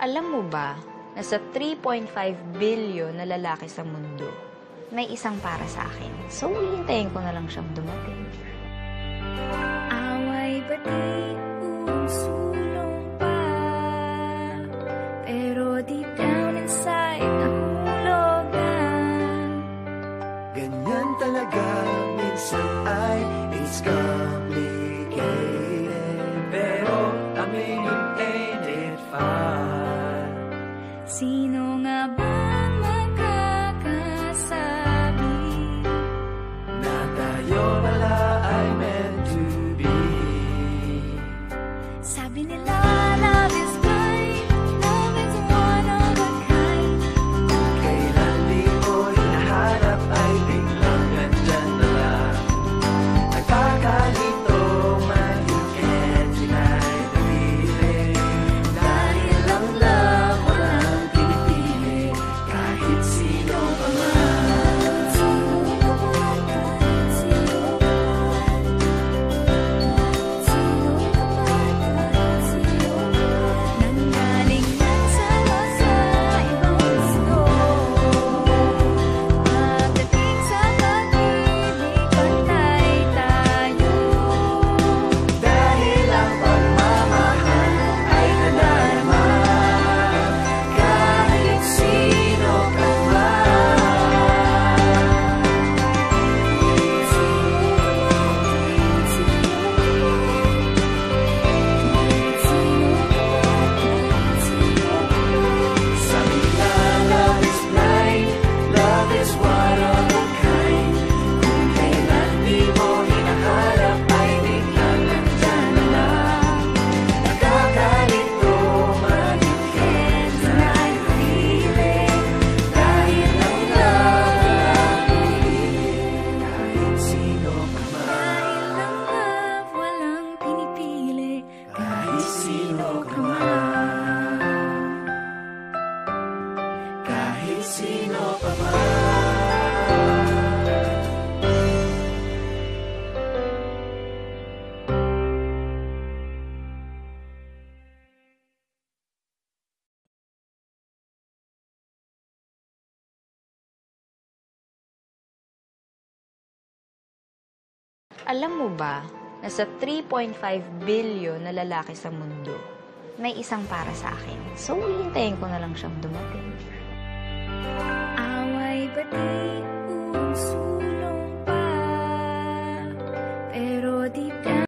Alam mo ba na sa 3.5 billion na lalaki sa mundo, may isang para sa akin. So, hihintayin ko na lang siyang dumating. Away ba di sulong pa? Pero deep down inside, nahulog na. Ganyan talaga, minsan ay it's complicated. Pero I mean, ain't it fun? Sino nga ba makakasabi na tayo pala ay meant to be? Sabi nila, love is blind, love is one of a kind. Kailan di mo hinahanap ay biglang nandyan na lang. Nagkakalito man, you can't deny the feeling. Dahil ang love walang pinipili, kahit sino pa man. Sino ka man, kahit sino ka man. Sino ka man, kahit sino ka man. Nanggaling yan sa mga ibang gusto. Pagdating sa pag-ibig, pantay tayo. Dahil ang pagmamahal ay nadarama, kahit sino ka man. Sabi nila, love is blind, love is one of a kind. Kung kailan di mo hinahanap ay biglang nandyan na lang. Nakakalito man, you can't deny the feeling. Dahil ang love walang pinipili, kahit sino ka man. Dahil ang love walang pinipili, Kahit sino ka man. Kahit sino pa man. Alam mo ba na sa 3.5 billion na lalaki sa mundo, may isang para sa akin. So, hihintayin ko na lang siyang dumating. away ba di sulong pa? Pero deep down